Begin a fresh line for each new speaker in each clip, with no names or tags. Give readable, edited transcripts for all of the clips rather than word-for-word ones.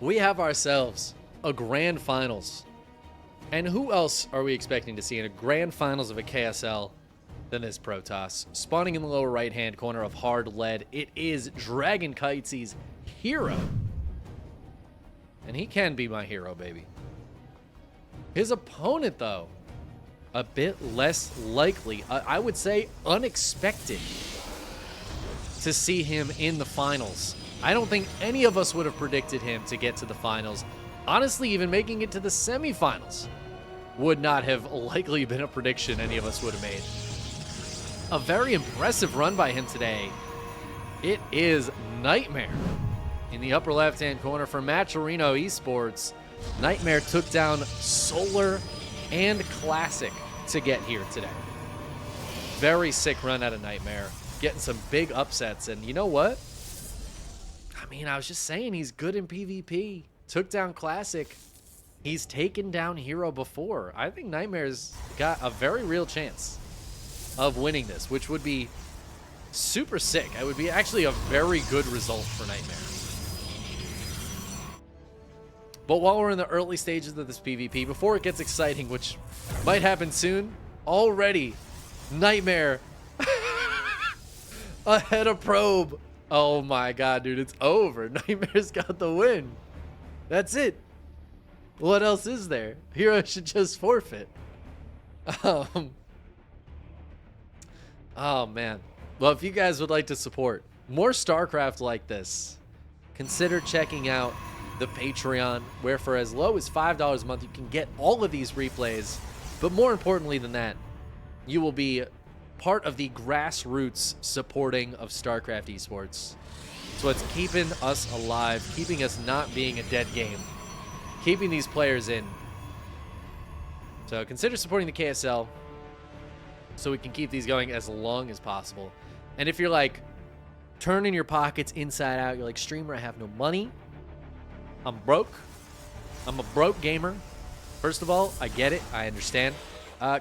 we have ourselves a grand finals. And who else are we expecting to see in a grand finals of a KSL than this Protoss? Spawning in the lower right-hand corner of Hard Lead, it is Dragon Kites's hero. And he can be my hero, baby. His opponent, though, a bit less likely. I would say unexpected to see him in the finals. I don't think any of us would have predicted him to get to the finals. Honestly, even making it to the semifinals would not have likely been a prediction any of us would have made. A very impressive run by him today. It is NightMare in the upper left-hand corner for Matcherino Esports. NightMare took down Solar and Classic to get here today. Very sick run out of NightMare. Getting some big upsets, and you know what? I mean, I was just saying he's good in PvP. Took down Classic. He's taken down Hero before. I think NightMare's got a very real chance of winning this, which would be super sick. It would be actually a very good result for NightMare. But while we're in the early stages of this PvP, before it gets exciting, which might happen soon, already NightMare ahead of Probe. Oh my god, dude, it's over. NightMare's got the win. That's it. What else is there? Hero should just forfeit. Oh man. Well, if you guys would like to support more StarCraft like this, consider checking out the Patreon, where for as low as $5 a month, you can get all of these replays. But more importantly than that, you will be part of the grassroots supporting of StarCraft esports. It's what's keeping us alive, keeping us not being a dead game, keeping these players in. So consider supporting the KSL so we can keep these going as long as possible. And if you're like turning your pockets inside out, you're like, streamer, I have no money. I'm broke. I'm a broke gamer. First of all, I get it. I understand.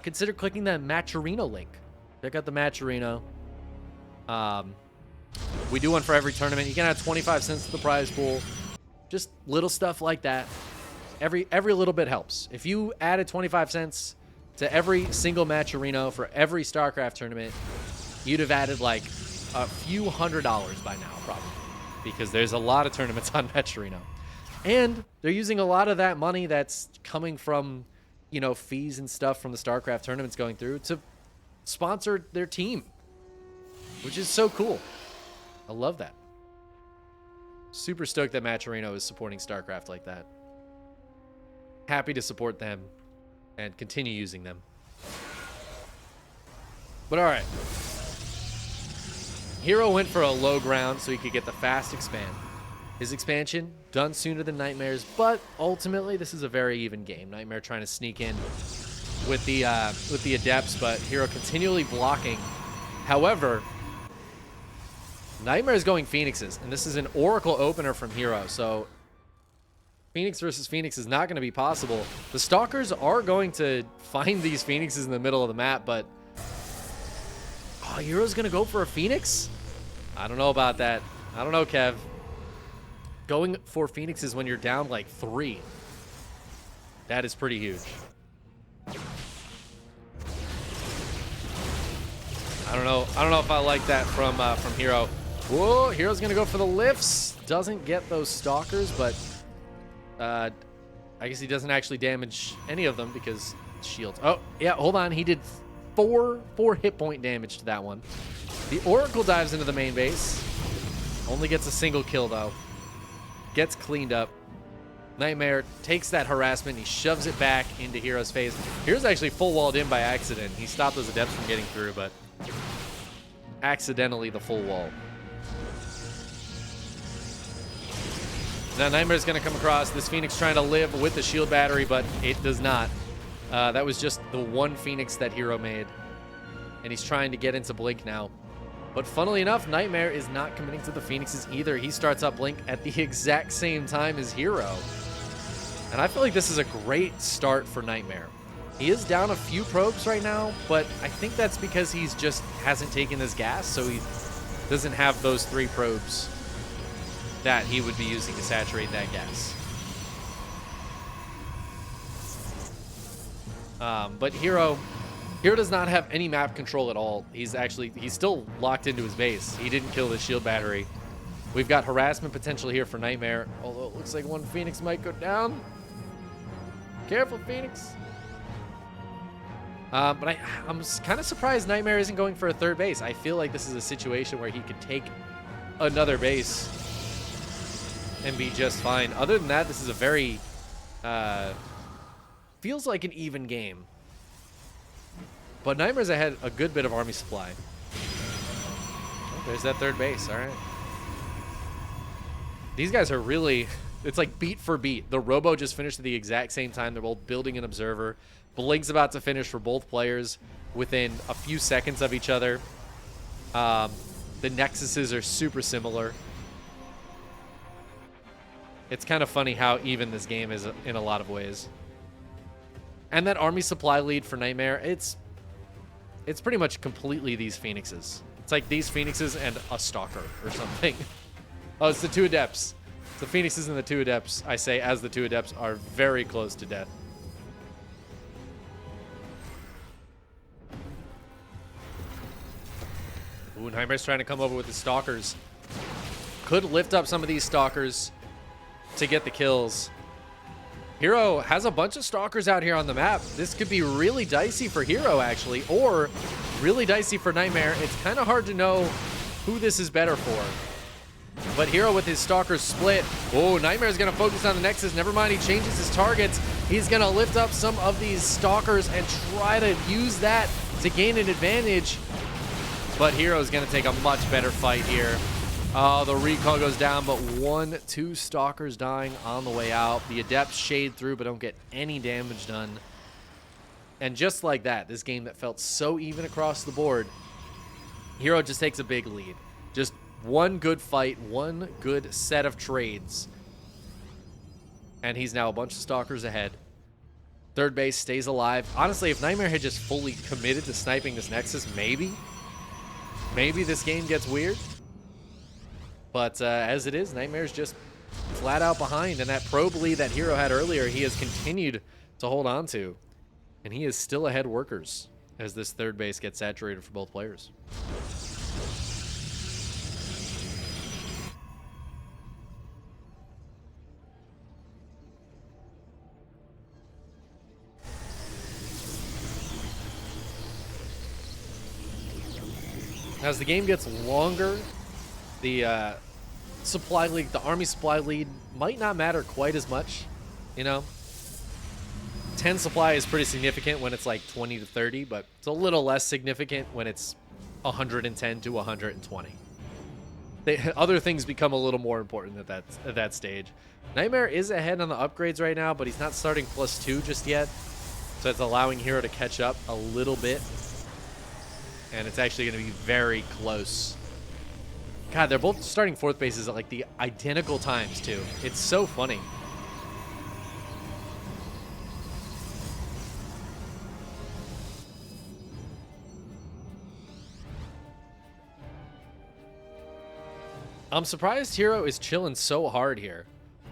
Consider clicking the Matcherino link. Check out the Matcherino. We do one for every tournament. You can add 25 cents to the prize pool. Just little stuff like that. Every little bit helps. If you added 25 cents to every single Matcherino for every StarCraft tournament, you'd have added like a few $100s by now, probably. Because there's a lot of tournaments on Matcherino. And they're using a lot of that money that's coming from, you know, fees and stuff from the StarCraft tournaments going through to sponsor their team, which is so cool. I love that. Super stoked that Matcherino is supporting StarCraft like that. Happy to support them and continue using them. But all right. Hero went for a low ground so he could get the fast expand. His expansion done sooner than NightMare's, but ultimately this is a very even game. NightMare trying to sneak in with the adepts, but Hero continually blocking. However, NightMare is going Phoenixes, and this is an Oracle opener from Hero, so Phoenix versus Phoenix is not going to be possible. The Stalkers are going to find these Phoenixes in the middle of the map, but Hero's going to go for a Phoenix? I don't know about that. I don't know, Kev. Going for Phoenixes when you're down like 3. That is pretty huge. I don't know if I like that from Hero. Whoa, Hero's gonna go for the lifts. Doesn't get those Stalkers, but I guess he doesn't actually damage any of them because shields. Oh, yeah, hold on. He did 4 hit point damage to that one. The Oracle dives into the main base. Only gets a single kill though. Gets cleaned up. NightMare takes that harassment. He shoves it back into Hero's face. Hero's actually full walled in by accident. He stopped those adepts from getting through, but accidentally the full wall. Now NightMare's going to come across this Phoenix trying to live with the shield battery, but it does not. That was just the one Phoenix that Hero made. And he's trying to get into Blink now. But funnily enough, NightMare is not committing to the Phoenixes either. He starts up Blink at the exact same time as Hero. And I feel like this is a great start for NightMare. He is down a few probes right now, but I think that's because he's just hasn't taken his gas, so he doesn't have those 3 probes that he would be using to saturate that gas. But Hero does not have any map control at all. He's still locked into his base. He didn't kill the shield battery. We've got harassment potential here for NightMare, although it looks like one Phoenix might go down. Careful, Phoenix. But I'm kind of surprised NightMare isn't going for a third base. I feel like this is a situation where he could take another base and be just fine. Other than that, this is a very feels like an even game. But NightMare's ahead a good bit of army supply. Oh, there's that third base. All right. These guys are really, it's like beat for beat. The Robo just finished at the exact same time. They're both building an observer. Blink's about to finish for both players within a few seconds of each other. The Nexuses are super similar. It's kind of funny how even this game is in a lot of ways. And that army supply lead for NightMare, it's pretty much completely these Phoenixes. It's like these Phoenixes and a Stalker or something. Oh, it's the two Adepts. It's the Phoenixes and the two Adepts, I say, as the two Adepts are very close to death. Ooh, NightMare's trying to come over with the Stalkers. Could lift up some of these Stalkers to get the kills. Hero has a bunch of Stalkers out here on the map. This could be really dicey for Hero, actually, or really dicey for NightMare. It's kind of hard to know who this is better for. But Hero with his Stalkers split. Oh, NightMare's going to focus on the Nexus. Never mind, he changes his targets. He's going to lift up some of these Stalkers and try to use that to gain an advantage. But Hero's going to take a much better fight here. Oh, the recall goes down, but 2 Stalkers dying on the way out. The Adepts shade through, but don't get any damage done. And just like that, this game that felt so even across the board, Hero just takes a big lead. Just one good fight, one good set of trades. And he's now a bunch of Stalkers ahead. Third base stays alive. Honestly, if NightMare had just fully committed to sniping this Nexus, maybe this game gets weird. But as it is, NightMare's just flat out behind. And that probe lead that Hero had earlier, he has continued to hold on to. And he is still ahead workers as this third base gets saturated for both players. As the game gets longer, the supply lead, the army supply lead might not matter quite as much, you know. 10 supply is pretty significant when it's like 20 to 30, but it's a little less significant when it's 110 to 120. Other things become a little more important at that stage. NightMare is ahead on the upgrades right now, but he's not starting +2 just yet, so it's allowing Hero to catch up a little bit. And it's actually going to be very close. God, they're both starting fourth bases at like the identical times, too. It's so funny. I'm surprised Hero is chilling so hard here.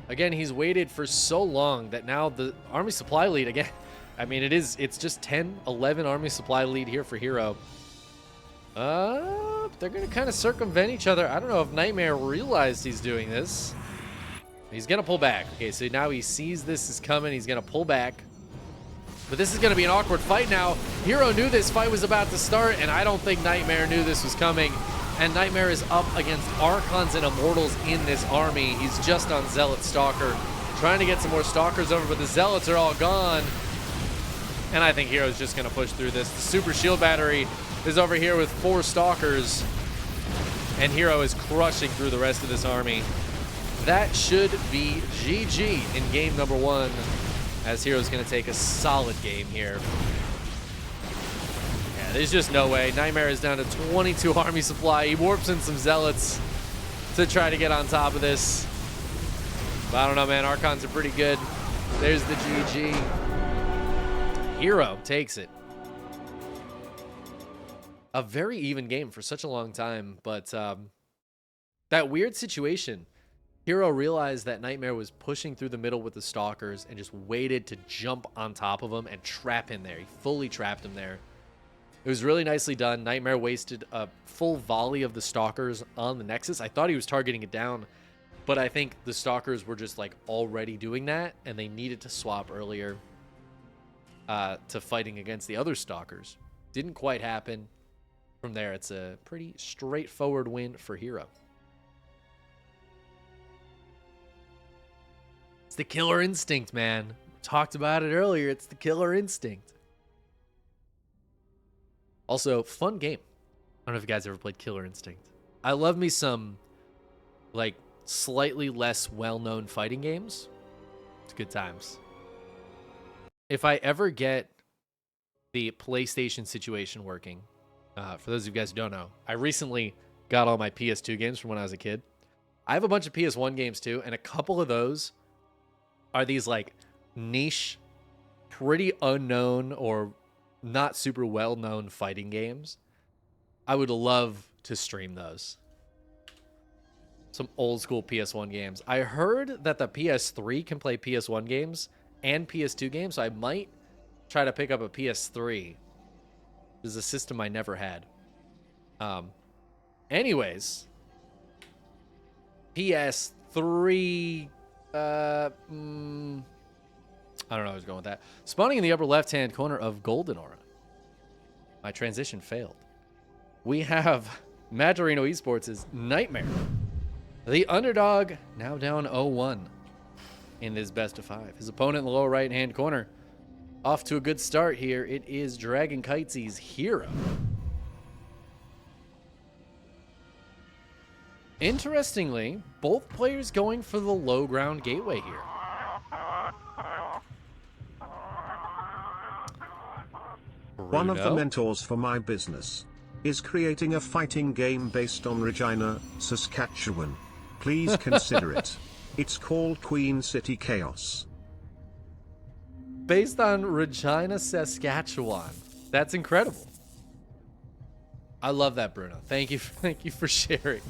Again, he's waited for so long that now the army supply lead, again, I mean, it's just 10, 11 army supply lead here for Hero. They're going to kind of circumvent each other. I don't know if NightMare realized he's doing this. He's going to pull back. Okay, so now he sees this is coming. He's going to pull back. But this is going to be an awkward fight now. Hero knew this fight was about to start, and I don't think NightMare knew this was coming. And NightMare is up against Archons and Immortals in this army. He's just on Zealot Stalker, trying to get some more Stalkers over, but the Zealots are all gone. And I think Hero's just going to push through this. The Super Shield Battery is over here with 4 Stalkers, and Hero is crushing through the rest of this army. That should be GG in game number 1, as Hero's going to take a solid game here. Yeah, there's just no way. NightMare is down to 22 army supply. He warps in some Zealots to try to get on top of this. But I don't know, man. Archons are pretty good. There's the GG. Hero takes it. A very even game for such a long time, but that weird situation. Hero realized that NightMare was pushing through the middle with the Stalkers and just waited to jump on top of him and trap him there. He fully trapped him there. It was really nicely done. NightMare wasted a full volley of the Stalkers on the Nexus. I thought he was targeting it down, but I think the Stalkers were just like already doing that, and they needed to swap earlier to fighting against the other Stalkers. Didn't quite happen. From there, it's a pretty straightforward win for Hero. It's the killer instinct, man. Talked about it earlier. It's the killer instinct. Also, fun game. I don't know if you guys ever played Killer Instinct. I love me some, like, slightly less well-known fighting games. It's good times. If I ever get the PlayStation situation working, for those of you guys who don't know, I recently got all my PS2 games from when I was a kid. I have a bunch of PS1 games too, and a couple of those are these like niche, pretty unknown or not super well-known fighting games. I would love to stream those. Some old school PS1 games. I heard that the PS3 can play PS1 games and PS2 games, so I might try to pick up a PS3. This is a system I never had. Anyways, PS3. I don't know where I was going with that. Spawning in the upper left-hand corner of Golden Aura. My transition failed. We have Majorino Esports' NightMare. The underdog now down 0-1 in this best of 5. His opponent in the lower right-hand corner. Off to a good start here. It is Dragon Kites's Hero. Interestingly, both players going for the low ground gateway here. Bruno?
One of the mentors for my business is creating a fighting game based on Regina, Saskatchewan. Please consider it. It's called Queen City Chaos.
Based on Regina, Saskatchewan. That's incredible. I love that, Bruno. Thank you for sharing.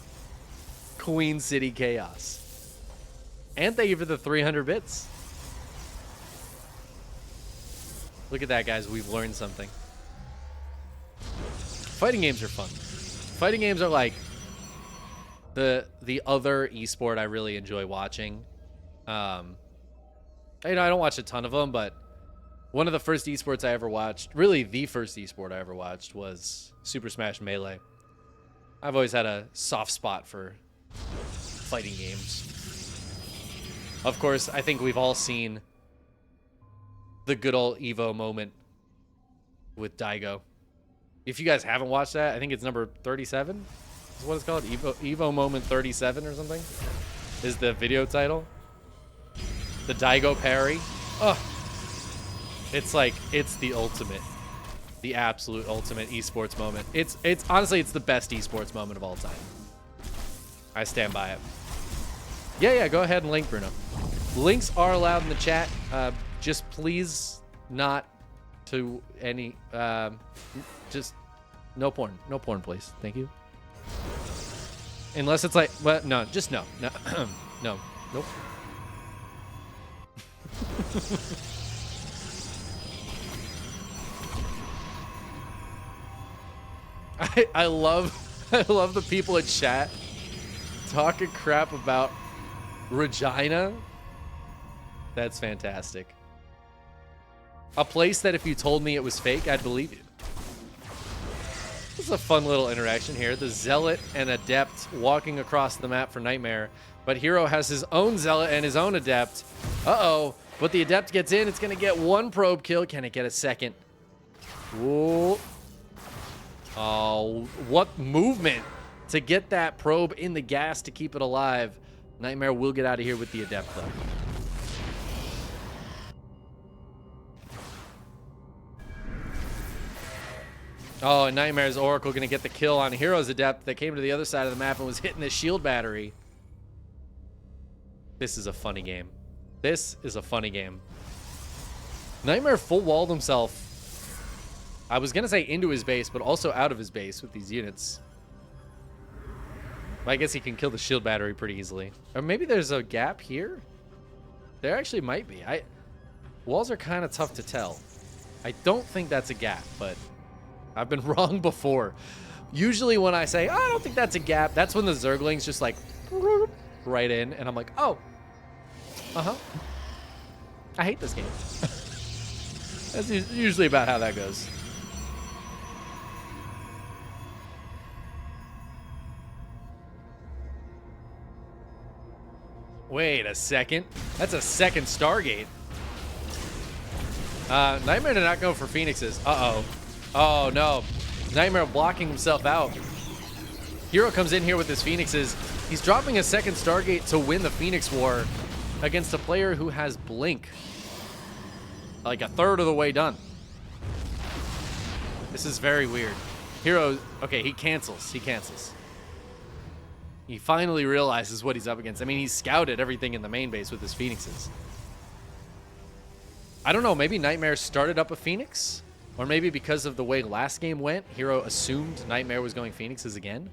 Queen City Chaos. And thank you for the 300 bits. Look at that, guys. We've learned something. Fighting games are fun. Fighting games are like the other esport I really enjoy watching. I don't watch a ton of them, but one of the first esports I ever watched, really the first esport I ever watched, was Super Smash Melee. I've always had a soft spot for fighting games. Of course, I think we've all seen the good old Evo moment with Daigo. If you guys haven't watched that, I think it's number 37. Is what it's called? Evo moment 37 or something is the video title. The Daigo parry. Oh, it's like, it's the ultimate, the absolute ultimate esports moment. It's honestly, it's the best esports moment of all time. I stand by it. Yeah, go ahead and link, Bruno. Links are allowed in the chat. Just please not to any, just no porn, please. Thank you. Unless it's like, well, no, just no, no, nope. I love the people in chat talking crap about Regina. That's fantastic. A place that if you told me it was fake, I'd believe you. This is a fun little interaction here. The Zealot and Adept walking across the map for NightMare, but Hero has his own Zealot and his own Adept. Uh-oh, but the Adept gets in. It's going to get one probe kill. Can it get a second? Whoa. Oh, what movement to get that probe in the gas to keep it alive. NightMare will get out of here with the Adept, though. Oh, and NightMare's Oracle going to get the kill on Hero's Adept that came to the other side of the map and was hitting the shield battery. This is a funny game. This is a funny game. NightMare full walled himself. I was going to say into his base, but also out of his base with these units. I guess he can kill the shield battery pretty easily. Or maybe there's a gap here? There actually might be. Walls are kind of tough to tell. I don't think that's a gap, but I've been wrong before. Usually when I say, oh, I don't think that's a gap, that's when the Zerglings just like right in, and I'm like, oh, uh-huh. I hate this game. That's usually about how that goes. Wait a second. That's a second Stargate. NightMare did not go for Phoenixes. Uh-oh. Oh, no. NightMare blocking himself out. Hero comes in here with his Phoenixes. He's dropping a second Stargate to win the Phoenix War against a player who has Blink. Like a third of the way done. This is very weird. Hero, okay, he cancels. He cancels. He finally realizes what he's up against. I mean, he's scouted everything in the main base with his Phoenixes. I don't know, maybe NightMare started up a Phoenix? Or maybe because of the way last game went, Hero assumed NightMare was going Phoenixes again.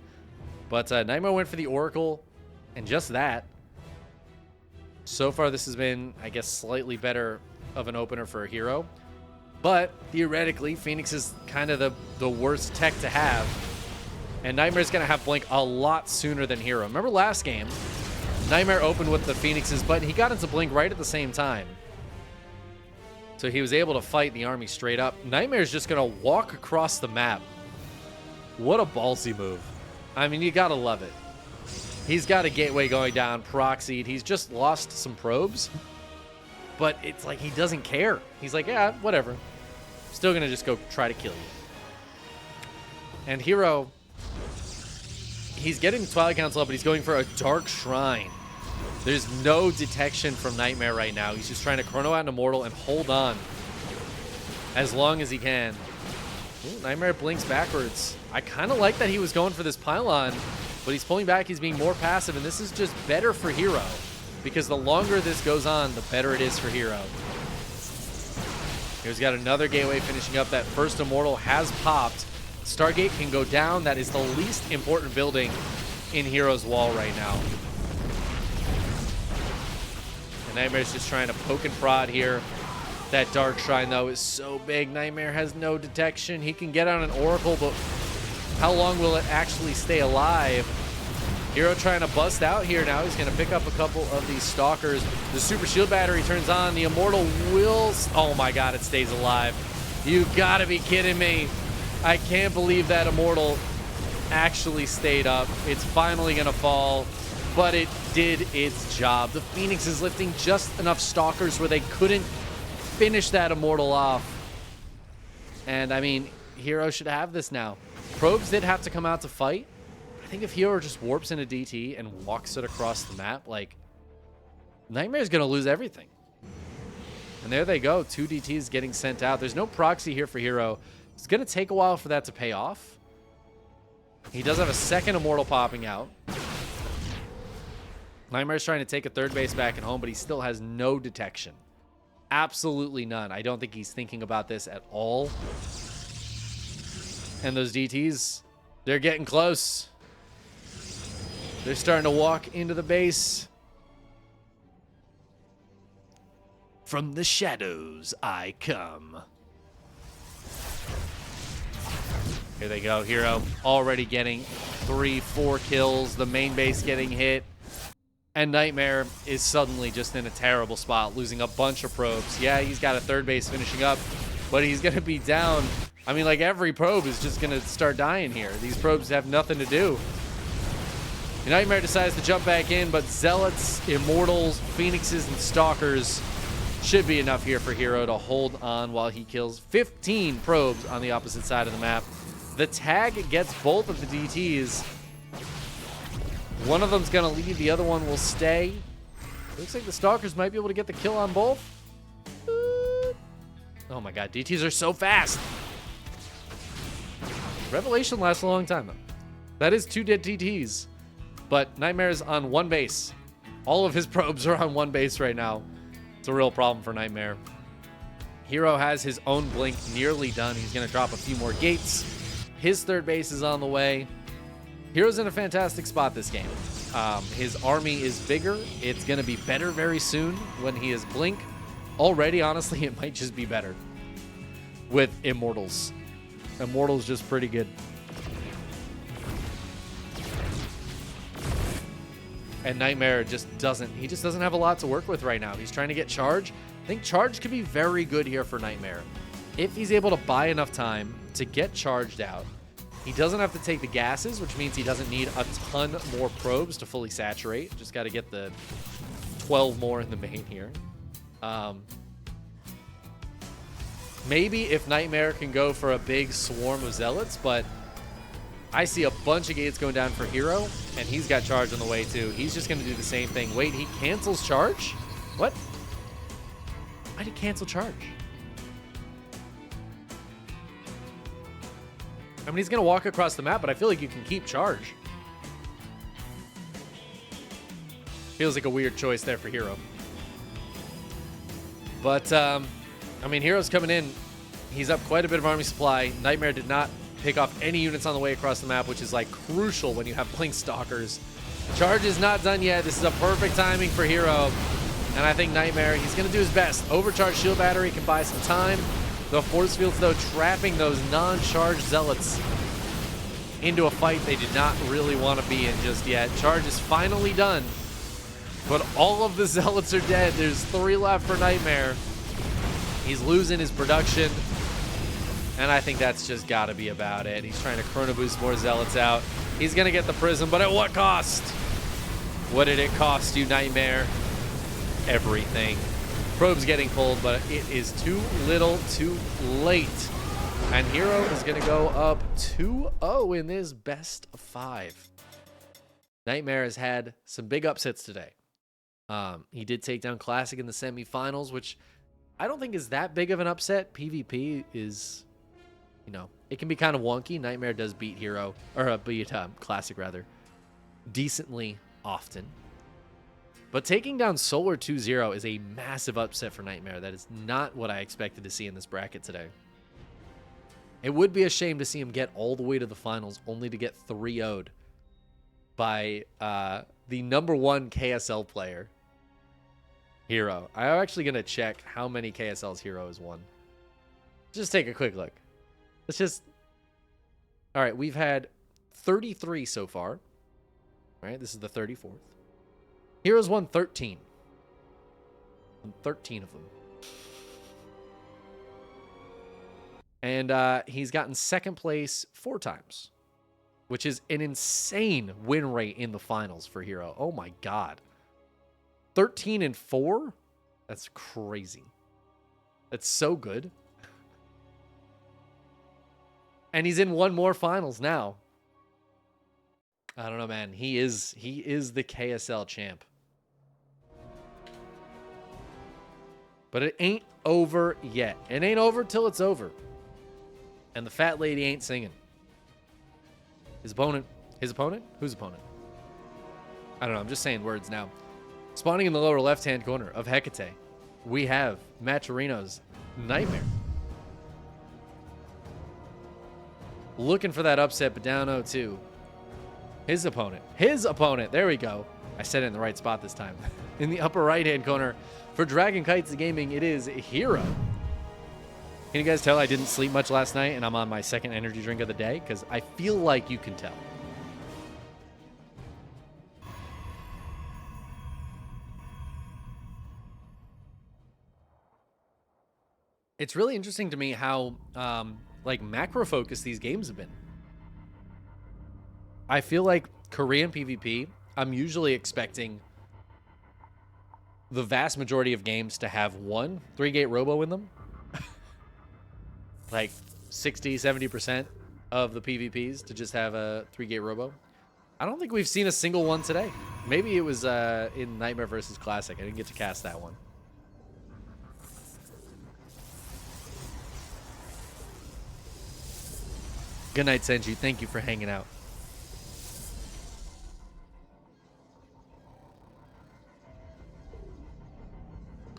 But NightMare went for the Oracle, and just that. So far, this has been, I guess, slightly better of an opener for a Hero. But theoretically, Phoenix is kind of the worst tech to have. And NightMare's going to have Blink a lot sooner than Hero. Remember last game, NightMare opened with the Phoenixes, but he got into Blink right at the same time. So he was able to fight the army straight up. NightMare's just going to walk across the map. What a ballsy move. I mean, you got to love it. He's got a gateway going down, proxied. He's just lost some probes. But it's like he doesn't care. He's like, yeah, whatever. Still going to just go try to kill you. And Hero, he's getting Twilight Council up, but he's going for a Dark Shrine. There's no detection from NightMare right now. He's just trying to chrono out an Immortal and hold on as long as he can. Ooh, NightMare blinks backwards. I kind of like that he was going for this pylon, but he's pulling back. He's being more passive, and this is just better for Hero because the longer this goes on, the better it is for Hero. Here's got another gateway finishing up. That first Immortal has popped. Stargate can go down. That is the least important building in Hero's wall right now. And NightMare's just trying to poke and prod here. That Dark Shrine, though, is so big. NightMare has no detection. He can get on an Oracle, but how long will it actually stay alive? Hero trying to bust out here now. He's going to pick up a couple of these Stalkers. The Super Shield Battery turns on. The Immortal will... Oh, my God, it stays alive. You got to be kidding me. I can't believe that Immortal actually stayed up. It's finally going to fall, but it did its job. The Phoenix is lifting just enough Stalkers where they couldn't finish that Immortal off. And, I mean, Hero should have this now. Probes did have to come out to fight. I think if Hero just warps into DT and walks it across the map, like, NightMare's going to lose everything. And there they go. 2 DTs getting sent out. There's no proxy here for Hero. It's going to take a while for that to pay off. He does have a second Immortal popping out. NightMare's trying to take a third base back at home, but he still has no detection. Absolutely none. I don't think he's thinking about this at all. And those DTs, they're getting close. They're starting to walk into the base. From the shadows I come. Here they go. Hero already getting 3-4 kills. The main base getting hit. And NightMare is suddenly just in a terrible spot, losing a bunch of probes. Yeah, he's got a third base finishing up, but he's going to be down. I mean, like, every probe is just going to start dying here. These probes have nothing to do. NightMare decides to jump back in, but Zealots, Immortals, Phoenixes, and Stalkers should be enough here for Hero to hold on while he kills 15 probes on the opposite side of the map. The tag gets both of the DTs. One of them's going to leave. The other one will stay. Looks like the Stalkers might be able to get the kill on both. Oh my God, DTs are so fast. Revelation lasts a long time, though. That is 2 dead DTs. But NightMare's on 1 base. All of his probes are on 1 base right now. It's a real problem for NightMare. Hero has his own blink nearly done. He's going to drop a few more gates. His third base is on the way. Hero's in a fantastic spot this game. His army is bigger. It's going to be better very soon when he is Blink. Already, honestly, it might just be better with Immortals. Immortals just pretty good. And NightMare just doesn't have a lot to work with right now. He's trying to get Charge. I think Charge could be very good here for NightMare. If he's able to buy enough time to get charged out, he doesn't have to take the gases, which means he doesn't need a ton more probes to fully saturate. Just got to get the 12 more in the main here. Maybe if NightMare can go for a big swarm of Zealots, but I see a bunch of gates going down for Hero, and he's got Charge on the way too. He's just going to do the same thing. Wait, he cancels Charge? What? Why did he cancel Charge? I mean, he's going to walk across the map, but I feel like you can keep Charge. Feels like a weird choice there for Hero. But, I mean, Hero's coming in. He's up quite a bit of army supply. NightMare did not pick off any units on the way across the map, which is, like, crucial when you have Blink Stalkers. Charge is not done yet. This is a perfect timing for Hero. And I think NightMare, he's going to do his best. Overcharged shield battery can buy some time. The force fields, though, trapping those non-charged Zealots into a fight they did not really want to be in just yet. Charge is finally done, but all of the Zealots are dead. There's 3 left for NightMare. He's losing his production, and I think that's just got to be about it. He's trying to chrono boost more Zealots out. He's going to get the Prism, but at what cost? What did it cost you, NightMare? Everything. Probe's getting pulled, but it is too little too late. And Hero is going to go up 2-0 in this best of 5. NightMare has had some big upsets today. He did take down Classic in the semifinals, which I don't think is that big of an upset. PvP is, you know, it can be kind of wonky. NightMare does beat Hero, or beat Classic rather, decently often. But taking down Solar 2-0 is a massive upset for NightMare. That is not what I expected to see in this bracket today. It would be a shame to see him get all the way to the finals only to get 3-0'd by the #1 KSL player, Hero. I'm actually going to check how many KSLs Hero has won. Just take a quick look. Let's just... All right, we've had 33 so far. All right, this is the 34th. Heroes won 13. 13 of them. And he's gotten second place 4 times, which is an insane win rate in the finals for Hero. Oh my God. 13-4? That's crazy. That's so good. And he's in 1 more finals now. I don't know, man. He is the KSL champ. But it ain't over yet. It ain't over till it's over. And the fat lady ain't singing. His opponent? Whose opponent? I don't know. I'm just saying words now. Spawning in the lower left-hand corner of Hecate, we have Maturino's NightMare. Looking for that upset, but down 0-2. His opponent. There we go. I said it in the right spot this time. In the upper right-hand corner for Dragon Kites Gaming, it is Hero. Can you guys tell I didn't sleep much last night and I'm on my 2nd energy drink of the day? Because I feel like you can tell. It's really interesting to me how like macro focused these games have been. I feel like Korean PvP, I'm usually expecting the vast majority of games to have 1 3-gate robo in them. Like 60-70% of the PvPs to just have a 3-gate robo. I don't think we've seen a single one today. Maybe it was in NightMare versus Classic. I didn't get to cast that one. Good night, Senju. Thank you for hanging out.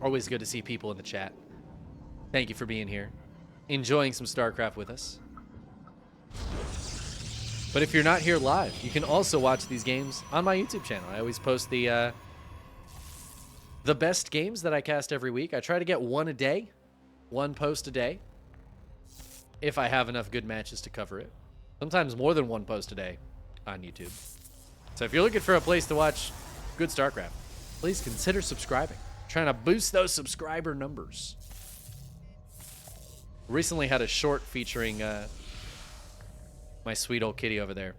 Always good to see people in the chat. Thank you for being here. Enjoying some StarCraft with us. But if you're not here live, you can also watch these games on my YouTube channel. I always post the best games that I cast every week. I try to get one a day, one post a day, if I have enough good matches to cover it. Sometimes more than one post a day on YouTube. So if you're looking for a place to watch good StarCraft, please consider subscribing. Trying to boost those subscriber numbers. Recently had a short featuring my sweet old kitty over there.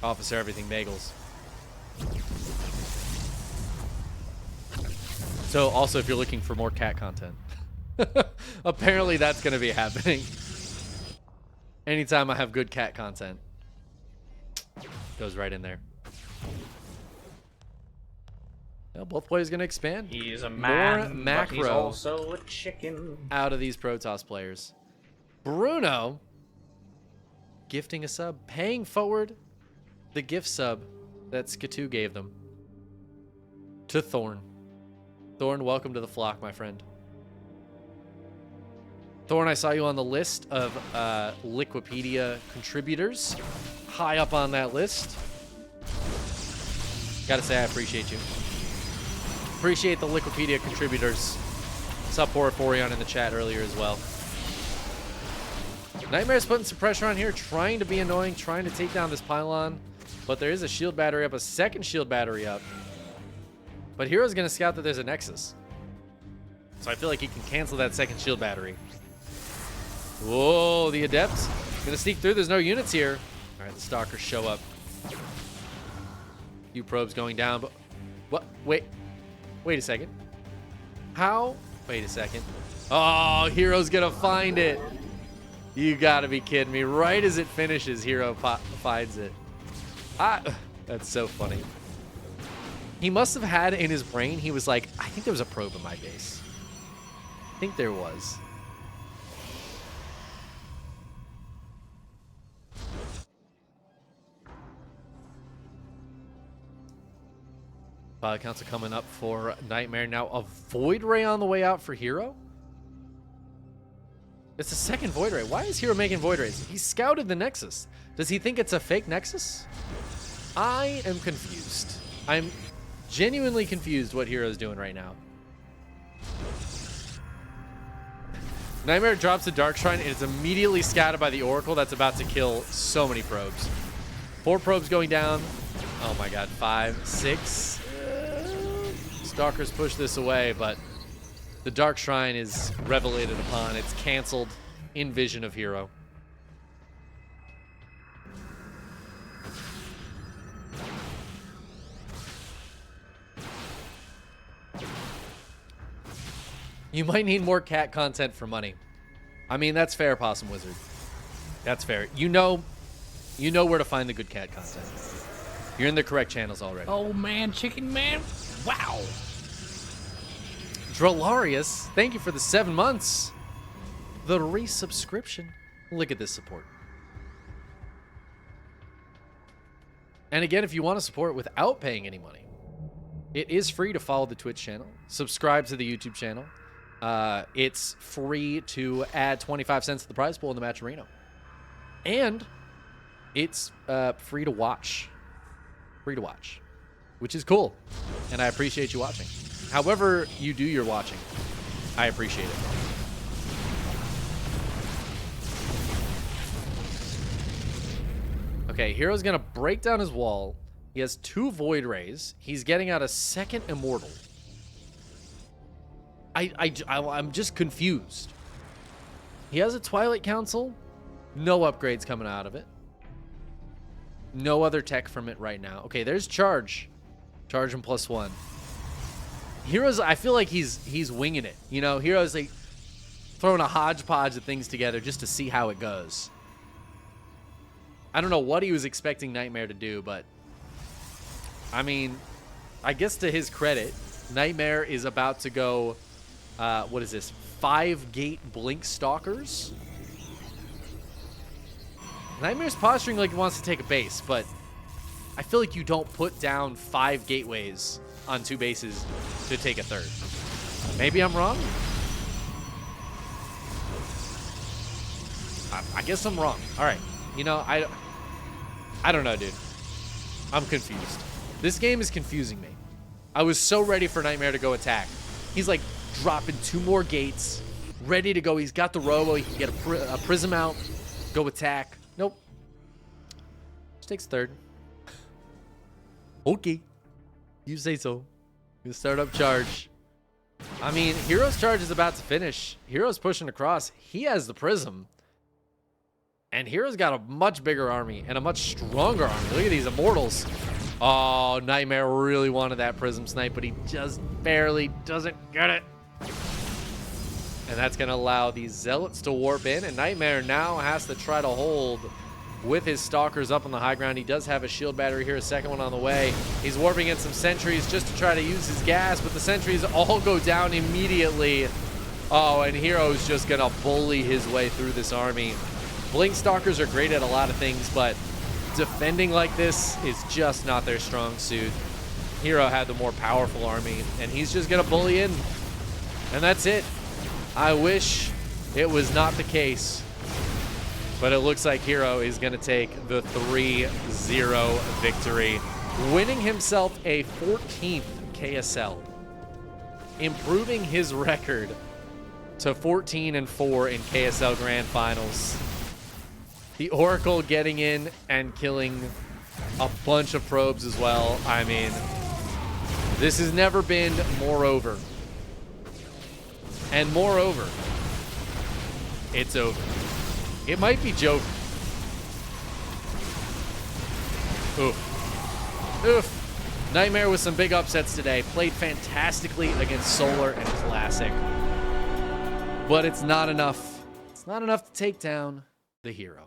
Officer Everything Bagels. So also if you're looking for more cat content, apparently that's going to be happening. Anytime I have good cat content, goes right in there. Well, both players going to expand.
He's a man,
more macro,
but he's also a chicken.
Out of these Protoss players. Bruno gifting a sub, paying forward the gift sub that Skatu gave them to Thorn. Thorn, welcome to the flock, my friend. Thorn, I saw you on the list of Liquipedia contributors. High up on that list. Gotta say, I appreciate you. Appreciate the Liquipedia contributors. Sup, Horiforion in the chat earlier as well. NightMare's putting some pressure on here, trying to be annoying, trying to take down this pylon. But there is a shield battery up, a second shield battery up. But Hero's going to scout that there's a Nexus. So I feel like he can cancel that second shield battery. Whoa, the Adept's going to sneak through. There's no units here. All right, the Stalkers show up. Few probes going down, but... What? Wait a second. How? Wait a second. Oh, Hero's going to find it. You got to be kidding me. Right as it finishes, Hero finds it. That's so funny. He must have had in his brain, he was like, I think there was a probe in my base. I think there was. Pilot counts are coming up for NightMare. Now a Void Ray on the way out for Hero? It's a second Void Ray. Why is Hero making Void Rays? He scouted the Nexus. Does he think it's a fake Nexus? I am confused. I'm genuinely confused what Hero's doing right now. NightMare drops a Dark Shrine and it's immediately scouted by the Oracle that's about to kill so many probes. 4 probes going down. Oh my god, 5, 6. Stalkers push this away, but the Dark Shrine is revelated upon. It's canceled in vision of Hero. You might need more cat content for money. I mean, that's fair, Possum Wizard. That's fair. You know where to find the good cat content. You're in the correct channels already.
Oh man, Chickenman. Wow.
Drolarius, thank you for the 7 months. The resubscription. Look at this support. And again, if you want to support without paying any money, it is free to follow the Twitch channel, subscribe to the YouTube channel. It's free to add 25 cents to the prize pool in the match arena. And it's free to watch. Free to watch, which is cool. And I appreciate you watching. However you do your watching, I appreciate it. Okay, Hero's going to break down his wall. He has 2 Void Rays. He's getting out a second Immortal. I'm just confused. He has a Twilight Council. No upgrades coming out of it. No other tech from it right now. Okay, there's Charge. Charge and +1. Hero's, I feel like he's winging it. You know, Hero's like throwing a hodgepodge of things together just to see how it goes. I don't know what he was expecting NightMare to do, but I mean, I guess to his credit, NightMare is about to go, what is this, 5 gate Blink Stalkers? NightMare's posturing like he wants to take a base, but I feel like you don't put down 5 gateways on 2 bases to take a 3rd. Maybe I'm wrong? I guess I'm wrong. All right. You know, I don't know, dude. I'm confused. This game is confusing me. I was so ready for NightMare to go attack. He's like dropping 2 more gates, ready to go. He's got the robo. He can get a prism out, go attack. Nope. Just takes third. Okay. You say so. You start up charge. I mean, Hero's charge is about to finish. Hero's pushing across. He has the prism. And Hero's got a much bigger army and a much stronger army. Look at these immortals. Oh, NightMare really wanted that prism snipe, but he just barely doesn't get it. And that's going to allow these zealots to warp in. And NightMare now has to try to hold with his stalkers up on the high ground. He does have a shield battery here, a second one on the way. He's warping in some sentries just to try to use his gas, but the sentries all go down immediately. Oh, and Hero's just going to bully his way through this army. Blink Stalkers are great at a lot of things, but defending like this is just not their strong suit. Hero had the more powerful army, and he's just going to bully in. And that's it. I wish it was not the case, but it looks like Hero is going to take the 3-0 victory, winning himself a 14th KSL, improving his record to 14-4 in KSL Grand Finals. The Oracle getting in and killing a bunch of probes as well. I mean, this has never been more over. And moreover, it's over. It might be joke. Oof. Oof. NightMare with some big upsets today. Played fantastically against Solar and Classic. But it's not enough. It's not enough to take down the Hero.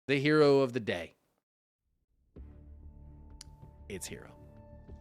The hero of the day. It's Hero.